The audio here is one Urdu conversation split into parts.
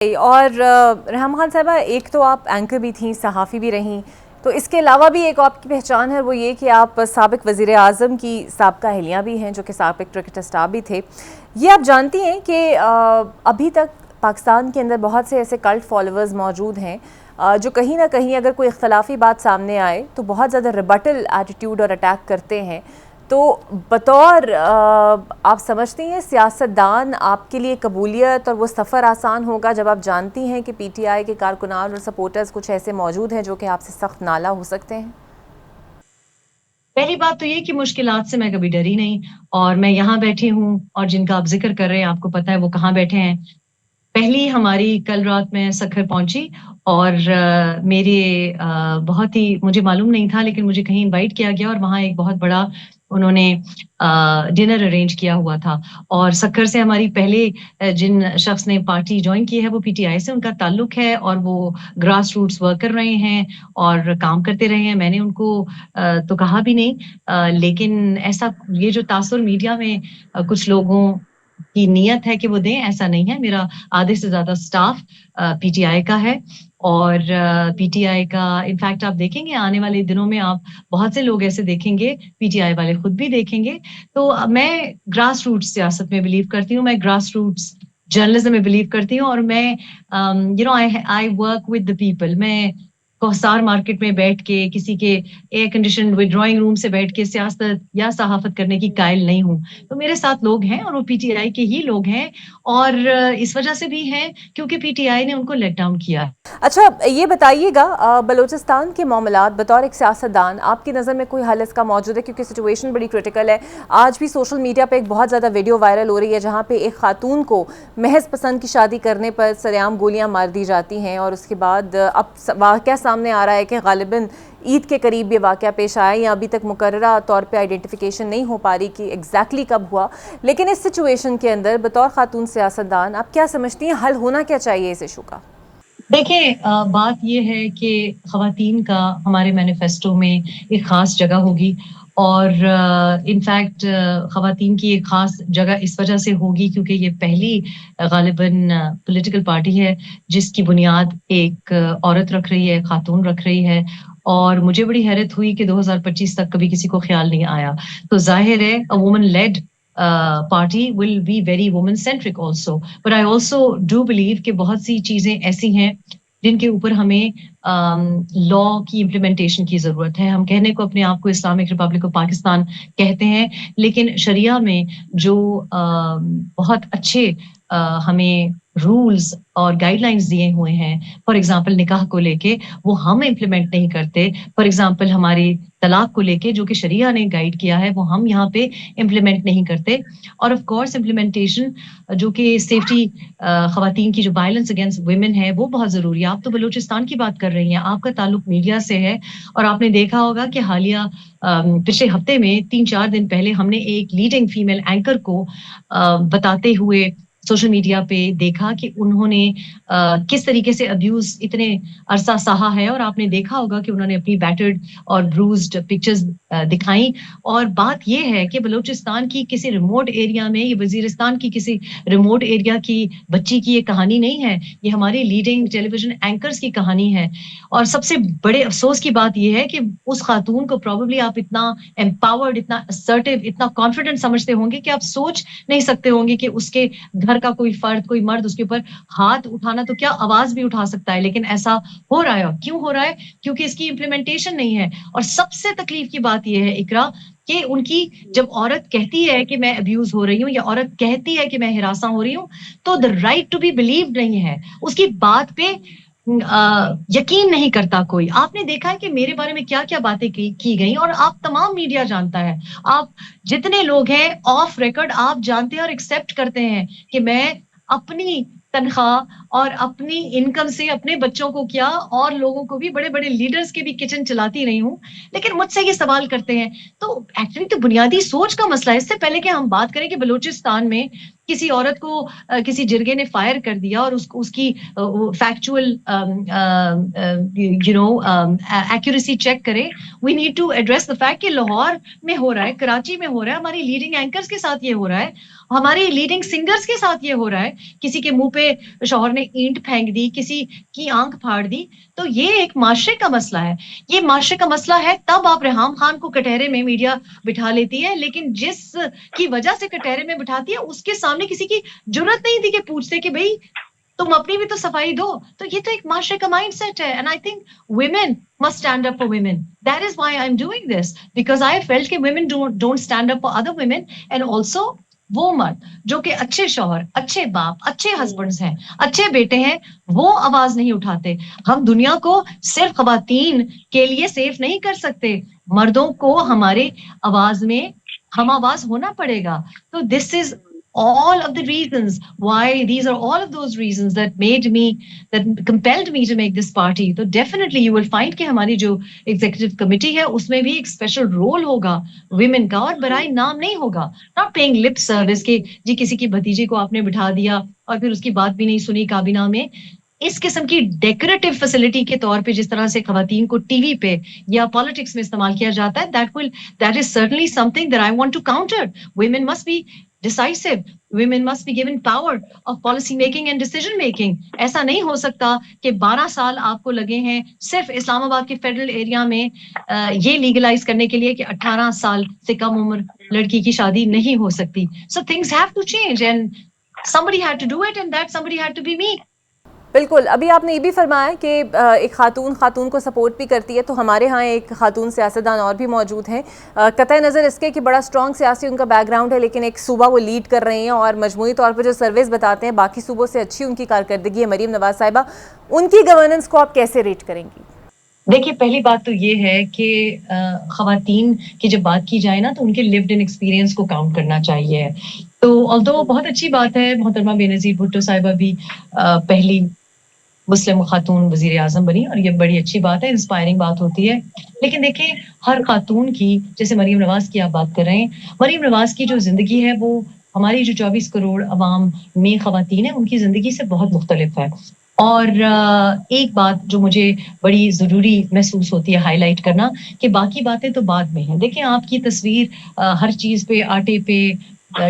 اور رحم خان صاحبہ، ایک تو آپ اینکر بھی تھیں، صحافی بھی رہیں، تو اس کے علاوہ بھی ایک آپ کی پہچان ہے، وہ یہ کہ آپ سابق وزیر اعظم کی سابقہ اہلیہ بھی ہیں، جو کہ سابق کرکٹ اسٹار بھی تھے۔ یہ آپ جانتی ہیں کہ ابھی تک پاکستان کے اندر بہت سے ایسے کلٹ فالوورز موجود ہیں جو کہیں نہ کہیں اگر کوئی اختلافی بات سامنے آئے تو بہت زیادہ ریبٹل ایٹیٹیوڈ اور اٹیک کرتے ہیں۔ تو بطور آپ سمجھتی ہیں سیاستدان آپ کے لیے قبولیت اور وہ سفر آسان ہوگا جب آپ جانتی ہیں کہ پی ٹی آئی کے کارکنان اور سپورٹرز کچھ ایسے موجود ہیں جو کہ آپ سے سخت نالاں ہو سکتے ہیں؟ پہلی بات تو یہ کہ مشکلات سے میں کبھی ڈری نہیں، اور میں یہاں بیٹھی ہوں، اور جن کا آپ ذکر کر رہے ہیں آپ کو پتا ہے وہ کہاں بیٹھے ہیں۔ پہلی ہماری کل رات میں سکھر پہنچی، اور میرے بہت ہی مجھے معلوم نہیں تھا، لیکن مجھے کہیں انوائٹ کیا گیا، اور وہاں ایک بہت بڑا انہوں نے ڈنر ارینج کیا ہوا تھا۔ اور سکھر سے ہماری پہلے جن شخص نے پارٹی جوائن کی ہے وہ پی ٹی آئی سے ان کا تعلق ہے، اور وہ گراس روٹس ورک کر رہے ہیں اور کام کرتے رہے ہیں۔ میں نے ان کو تو کہا بھی نہیں، لیکن ایسا یہ جو تاثر میڈیا میں کچھ لوگوں کی نیت ہے کہ وہ دیں، ایسا نہیں ہے۔ میرا آدھے سے زیادہ سٹاف پی ٹی آئی کا ہے، اور پی ٹی آئی کا انفیکٹ آپ دیکھیں گے آنے والے دنوں میں، آپ بہت سے لوگ ایسے دیکھیں گے، پی ٹی آئی والے خود بھی دیکھیں گے۔ تو میں گراس روٹس سیاست میں بلیو کرتی ہوں، میں گراس روٹس جرنلزم میں بلیو کرتی ہوں، اور میں I work with the people. میں کوہسار مارکیٹ میں بیٹھ کے کسی کے ایئر کنڈیشن ڈرائنگ روم سے بیٹھ کے سیاست یا صحافت کرنے کی قائل نہیں ہوں۔ تو میرے ساتھ لوگ ہیں، اور وہ پی ٹی آئی کے ہی لوگ ہیں، اور اس وجہ سے بھی ہیں کیونکہ پی ٹی آئی نے ان کو لیٹ ڈاؤن کیا ہے۔ اچھا یہ بتائیے گا، بلوچستان کے معاملات بطور ایک سیاستدان آپ کی نظر میں کوئی حل اس کا موجود ہے؟ کیونکہ سچویشن بڑی کرٹیکل ہے۔ آج بھی سوشل میڈیا پہ ایک بہت زیادہ ویڈیو وائرل ہو رہی ہے جہاں پہ ایک خاتون کو محض پسند کی شادی کرنے پر سرعام گولیاں مار دی جاتی ہیں، اور اس کے بعد اب واقعہ سامنے آ رہا ہے کہ غالباً عید کے قریب یہ واقعہ پیش آیا، یا ابھی تک مقررہ طور پہ آئیڈینٹیفیکیشن نہیں ہو پا رہی کہ ایگزیکٹلی کب ہوا۔ لیکن اس سچویشن کے اندر بطور خاتون سیاستدان آپ کیا سمجھتی ہیں حل ہونا کیا چاہیے اس ایشو کا؟ دیکھیں، بات یہ ہے کہ خواتین کا ہمارے مینیفیسٹو میں ایک خاص جگہ ہوگی، اور انفیکٹ خواتین کی ایک خاص جگہ اس وجہ سے ہوگی کیونکہ یہ پہلی غالباً پولیٹیکل پارٹی ہے جس کی بنیاد ایک عورت رکھ رہی ہے، خاتون رکھ رہی ہے، اور مجھے بڑی حیرت ہوئی کہ 2025 تک کبھی کسی کو خیال نہیں آیا۔ تو ظاہر ہے woman lead party will be very woman centric also, but I also do believe کہ بہت سی چیزیں ایسی ہیں جن کے اوپر ہمیں لا کی امپلیمنٹیشن کی ضرورت ہے۔ ہم کہنے کو اپنے آپ کو اسلامک ریپبلک آف پاکستان کہتے ہیں، لیکن شریعہ میں جو بہت اچھے ہمیں رولز اور گائیڈ لائنز دیے ہوئے ہیں، فار ایگزامپل نکاح کو لے کے، وہ ہم امپلیمنٹ نہیں کرتے۔ فار ایگزامپل ہماری طلاق کو لے کے جو کہ شریعہ نے گائیڈ کیا ہے وہ ہم یہاں پہ امپلیمنٹ نہیں کرتے۔ اور آف کورس امپلیمنٹیشن جو کہ سیفٹی، خواتین کی جو وائلنس اگینسٹ ویمن ہے وہ بہت ضروری ہے۔ آپ تو بلوچستان کی بات کر رہی ہیں، آپ کا تعلق میڈیا سے ہے، اور آپ نے دیکھا ہوگا کہ حالیہ پچھلے ہفتے میں 3-4 دن پہلے ہم نے ایک لیڈنگ فیمیل اینکر کو بتاتے ہوئے سوشل میڈیا پہ دیکھا کہ انہوں نے کس طریقے سے ابیوز اتنے عرصہ سہا ہے، اور آپ نے دیکھا ہوگا کہ انہوں نے اپنی بیٹرڈ اور بروزڈ پکچرز دکھائیں۔ اور بات یہ ہے کہ بلوچستان کی کسی ریموٹ ایریا میں، یہ وزیرستان کی کسی ریموٹ ایریا کی بچی کی یہ کہانی نہیں ہے، یہ ہماری لیڈنگ ٹیلی ویژن اینکرز کی کہانی ہے۔ اور سب سے بڑے افسوس کی بات یہ ہے کہ اس خاتون کو پروبیبلی آپ اتنا امپاورڈ، اتنا اسرٹیو، اتنا کانفیڈنٹ سمجھتے ہوں گے کہ آپ سوچ نہیں سکتے ہوں گے کہ اس کے گھر کا کوئی فرد، کوئی مرد اس کے اوپر ہاتھ اٹھانا تو کیا آواز بھی اٹھا سکتا ہے، لیکن ایسا ہو رہا ہے۔ کیوں ہو رہا ہے؟ کیونکہ اس کی امپلیمنٹیشن نہیں ہے۔ اور سب سے تکلیف کی بات یہ ہے اقرا کہ ان کی جب عورت کہتی ہے کہ میں ابیوز ہو رہی ہوں، یا عورت کہتی ہے کہ میں ہراساں ہو رہی ہوں، تو the right to be believed نہیں ہے، اس کی بات پہ یقین نہیں کرتا کوئی۔ آپ نے دیکھا ہے کہ میرے بارے میں کیا کیا باتیں کی گئی، اور آپ تمام میڈیا جانتا ہے، آپ جتنے لوگ ہیں آف ریکارڈ آپ جانتے ہیں اور ایکسپٹ کرتے ہیں کہ میں اپنی تنخواہ اور اپنی انکم سے اپنے بچوں کو کیا، اور لوگوں کو بھی، بڑے بڑے لیڈرز کے بھی کچن چلاتی رہی ہوں، لیکن مجھ سے یہ سوال کرتے ہیں۔ تو ایکچولی تو بنیادی سوچ کا مسئلہ ہے۔ اس سے پہلے کہ ہم بات کریں کہ بلوچستان میں کسی عورت کو کسی جرگے نے فائر کر دیا اور اس کی فیکچوئل ایکوریسی چیک کرے، we need to address the fact کہ لاہور میں ہو رہا ہے، کراچی میں ہو رہا ہے، ہماری لیڈنگ اینکرز کے ساتھ یہ ہو رہا ہے، ہماری لیڈنگ سنگرز کے ساتھ یہ ہو رہا ہے۔ کسی کے منہ پہ شوہر نے اینٹ پھینک دی, کسی کی آنکھ پھاڑ دی, تو یہ ایک معاشرے کا مسئلہ ہے. یہ معاشرے کا مسئلہ ہے, تب آپ ریحام خان کو کٹہرے میں میڈیا بٹھا لیتی ہے, لیکن جس کی وجہ سے کٹہرے میں بٹھاتی ہے اس کے سامنے کسی کی جرت نہیں تھی کہ پوچھتے کہ بھئی تم اپنی بھی تو صفائی دو. تو یہ تو ایک معاشرے کا مائنڈ سیٹ ہے. And I think women must stand up for women. That is why I'm doing this, because I felt کہ women don't stand up for other women. And also وہ مرد جو کہ اچھے شوہر, اچھے باپ, اچھے ہسبینڈز ہیں, اچھے بیٹے ہیں, وہ آواز نہیں اٹھاتے. ہم دنیا کو صرف خواتین کے لیے سیف نہیں کر سکتے, مردوں کو ہمارے آواز میں ہم آواز ہونا پڑے گا. تو this is all of the reasons why, these are all of those reasons that compelled me to make this party. So definitely you will find کہ ہماری جو executive committee ہے اس میں بھی ایک special role ہوگا women کا, اور برائے نام نہیں ہوگا. not paying lip service کہ جی کسی کی بھتیجے کو آپ نے بٹھا دیا اور پھر اس کی بات بھی نہیں سنی کابینہ میں. اس قسم کی ڈیکوریٹو فیسلٹی کے طور پہ جس طرح سے خواتین کو ٹی وی پہ یا پالیٹکس میں استعمال کیا جاتا ہے, that is certainly something that I want to counter. Women must be decisive. Women must be given power of policy making and decision making. ایسا نہیں ہو سکتا کہ 12 سال آپ کو لگے ہیں صرف اسلام آباد کے فیڈرل ایریا میں یہ لیگلائز کرنے کے لیے کہ 18 سال سے کم عمر لڑکی کی شادی نہیں ہو سکتی. So things have to change and somebody had to do it, and that somebody had to be me. بالکل. ابھی آپ نے یہ بھی فرمایا کہ ایک خاتون کو سپورٹ بھی کرتی ہے, تو ہمارے ہاں ایک خاتون سیاستدان اور بھی موجود ہیں, قطع نظر اس کے کہ بڑا اسٹرانگ سیاسی ان کا بیک گراؤنڈ ہے, لیکن ایک صوبہ وہ لیڈ کر رہی ہیں اور مجموعی طور پر جو سرویز بتاتے ہیں باقی صوبوں سے اچھی ان کی کارکردگی ہے. مریم نواز صاحبہ, ان کی گورننس کو آپ کیسے ریٹ کریں گی؟ دیکھیے, پہلی بات تو یہ ہے کہ خواتین کی جب بات کی جائے نا تو ان کے لیوڈ ان ایکسپیرینس کو کاؤنٹ کرنا چاہیے. تو although بہت اچھی بات ہے, محترمہ بے نظیر بھٹو صاحبہ بھی پہلی مسلم خاتون وزیر اعظم بنی, اور یہ بڑی اچھی بات ہے, انسپائرنگ بات ہوتی ہے. لیکن دیکھیں, ہر خاتون کی, جیسے مریم نواز کی آپ بات کر رہے ہیں, مریم نواز کی جو زندگی ہے وہ ہماری جو 24 کروڑ عوام میں خواتین ہیں ان کی زندگی سے بہت مختلف ہے. اور ایک بات جو مجھے بڑی ضروری محسوس ہوتی ہے ہائی لائٹ کرنا, کہ باقی باتیں تو بعد میں ہیں. دیکھیں, آپ کی تصویر ہر چیز پہ, آٹے پہ,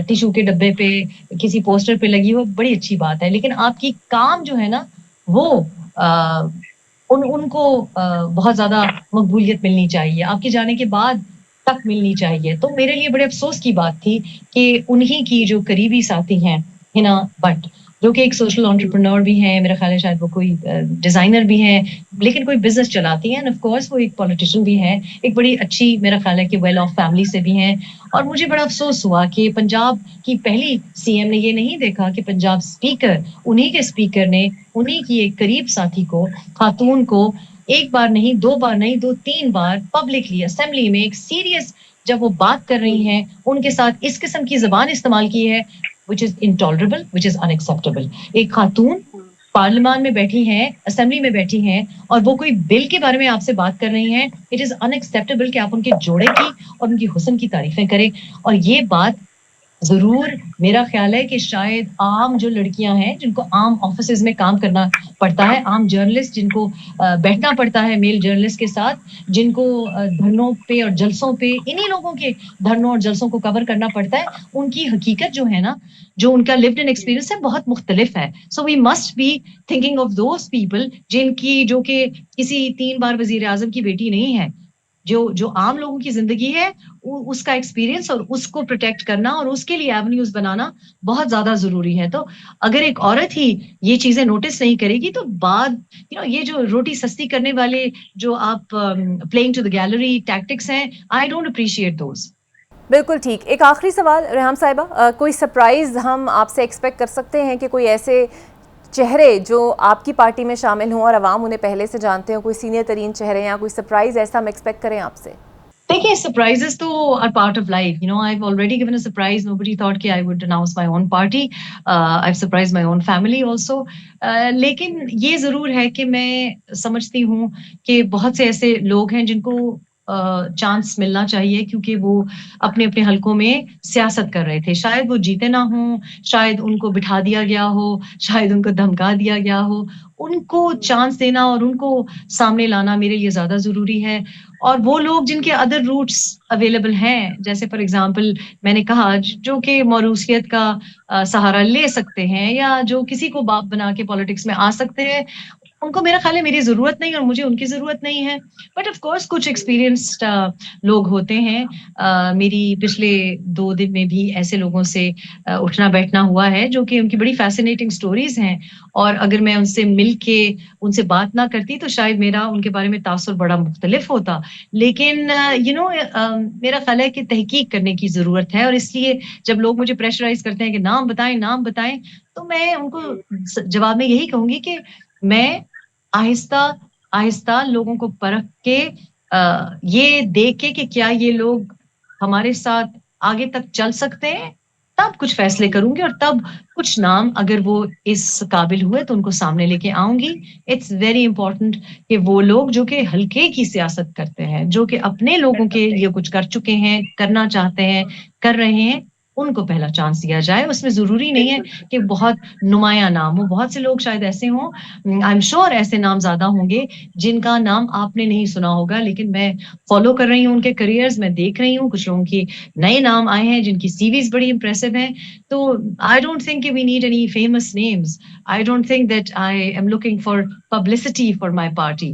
ٹیشو کے ڈبے پہ, کسی پوسٹر پہ لگی ہو, بڑی اچھی بات ہے, لیکن آپ کی کام جو ہے نا وہ ان کو بہت زیادہ مقبولیت ملنی چاہیے, آپ کے جانے کے بعد تک ملنی چاہیے. تو میرے لیے بڑے افسوس کی بات تھی کہ انہی کی جو قریبی ساتھی ہیں ہنا بٹ, جو کہ ایک سوشل انٹرپرینور بھی ہیں, میرا خیال ہے شاید وہ کوئی ڈیزائنر بھی ہیں, لیکن کوئی بزنس چلاتی ہیں, اینڈ آف کورس وہ ایک پولیٹیشین بھی ہیں, ایک بڑی اچھی میرا خیال ہے کہ ویل آف فیملی سے بھی ہیں. اور مجھے بڑا افسوس ہوا کہ پنجاب کی پہلی سی ایم نے یہ نہیں دیکھا کہ پنجاب اسپیکر, انہی کے اسپیکر نے انہی کی ایک قریب ساتھی کو, خاتون کو, ایک بار نہیں, 2 بار نہیں, 2-3 بار پبلکلی اسمبلی میں ایک سیریس جب وہ بات کر رہی ہیں ان کے ساتھ اس قسم کی زبان استعمال کی ہے, which is intolerable, which is unacceptable. ایک خاتون پارلیمان میں بیٹھی ہیں, اسمبلی میں بیٹھی ہیں, اور وہ کوئی بل کے بارے میں آپ سے بات کر رہی ہیں. اٹ از unacceptable کہ آپ ان کے جوڑے کی اور ان کی حسن کی تعریفیں کریں. اور یہ بات ضرور میرا خیال ہے کہ شاید عام جو لڑکیاں ہیں جن کو عام آفیسز میں کام کرنا پڑتا ہے, عام جرنلسٹ جن کو بیٹھنا پڑتا ہے میل جرنلسٹ کے ساتھ, جن کو دھرنوں پہ اور جلسوں پہ انہی لوگوں کے دھرنوں اور جلسوں کو کور کرنا پڑتا ہے, ان کی حقیقت جو ہے نا, جو ان کا لیوڈ ان ایکسپیرینس ہے, بہت مختلف ہے. So we must be thinking of those people جن کی, جو کہ کسی 3 بار وزیر اعظم کی بیٹی نہیں ہے, جو عام لوگوں کی زندگی ہے, اس کا ایکسپیرینس اور اس کو پروٹیکٹ کرنا اور اس کے لیے ایونیوز بنانا بہت زیادہ ضروری ہے. تو اگر ایک عورت ہی یہ چیزیں نوٹس نہیں کرے گی تو بعد یہ جو روٹی سستی کرنے والے جو آپ playing to the gallery tactics ہیں, آئی ڈونٹ اپریشیٹ دوز. بالکل ٹھیک. ایک آخری سوال ریحام صاحبہ, کوئی سرپرائز ہم آپ سے ایکسپیکٹ کر سکتے ہیں کہ کوئی ایسے چہرے جو آپ کی پارٹی میں شامل ہوں اور عوام انہیں پہلے سے جانتے ہوں, کوئی سینئر ترین چہرے یا کوئی سرپرائز ایسا ہم ایکسپیکٹ کریں آپ سے؟ دیکھیے, surprises تو are part of life. I've already given a surprise. Nobody thought کہ I would announce my own party. I've surprised my own family also. لیکن یہ ضرور ہے کہ میں سمجھتی ہوں کہ بہت سے ایسے لوگ ہیں جن کو چانس ملنا چاہیے کیونکہ وہ اپنے اپنے حلقوں میں سیاست کر رہے تھے. شاید وہ جیتے نہ ہوں, شاید ان کو بٹھا دیا گیا ہو, شاید ان کو دھمکا دیا گیا ہو. ان کو چانس دینا اور ان کو سامنے لانا میرے لیے زیادہ ضروری ہے. اور وہ لوگ جن کے ادر روٹس اویلیبل ہیں, جیسے فار ایگزامپل میں نے کہا جو کہ موروثیت کا سہارا لے سکتے ہیں یا جو کسی کو باپ بنا کے پالیٹکس میں آ سکتے ہیں, ان کو میرا خیال ہے میری ضرورت نہیں اور مجھے ان کی ضرورت نہیں ہے. بٹ آف کورس کچھ ایکسپیرئنسڈ لوگ ہوتے ہیں. میری پچھلے 2 دن میں بھی ایسے لوگوں سے اٹھنا بیٹھنا ہوا ہے جو کہ ان کی بڑی فیسینیٹنگ سٹوریز ہیں, اور اگر میں ان سے مل کے ان سے بات نہ کرتی تو شاید میرا ان کے بارے میں تاثر بڑا مختلف ہوتا. لیکن میرا خیال ہے کہ تحقیق کرنے کی ضرورت ہے, اور اس لیے جب لوگ مجھے پریشرائز کرتے ہیں کہ نام بتائیں تو میں ان کو جواب میں یہی کہوں گی کہ میں آہستہ آہستہ لوگوں کو پرکھ کے یہ دیکھ کے کہ کیا یہ لوگ ہمارے ساتھ آگے تک چل سکتے ہیں, تب کچھ فیصلے کروں گی, اور تب کچھ نام اگر وہ اس قابل ہوئے تو ان کو سامنے لے کے آؤں گی. اٹس ویری امپورٹنٹ کہ وہ لوگ جو کہ ہلکے کی سیاست کرتے ہیں, جو کہ اپنے لوگوں کے لیے کچھ کر چکے ہیں, کرنا چاہتے ہیں, کر رہے ہیں, ان کو پہلا چانس دیا جائے. اس میں ضروری نہیں ہے کہ بہت نمایاں نام ہو. بہت سے لوگ شاید ایسے ہوں, آئی ایم شیور ایسے نام زیادہ ہوں گے جن کا نام آپ نے نہیں سنا ہوگا, لیکن میں فالو کر رہی ہوں ان کے کریئرز, میں دیکھ رہی ہوں کچھ لوگوں کی نئے نام آئے ہیں جن کی سی ویز بڑی امپریسو ہیں. تو I don't think we need any famous names. I don't think that I am looking for publicity for my party.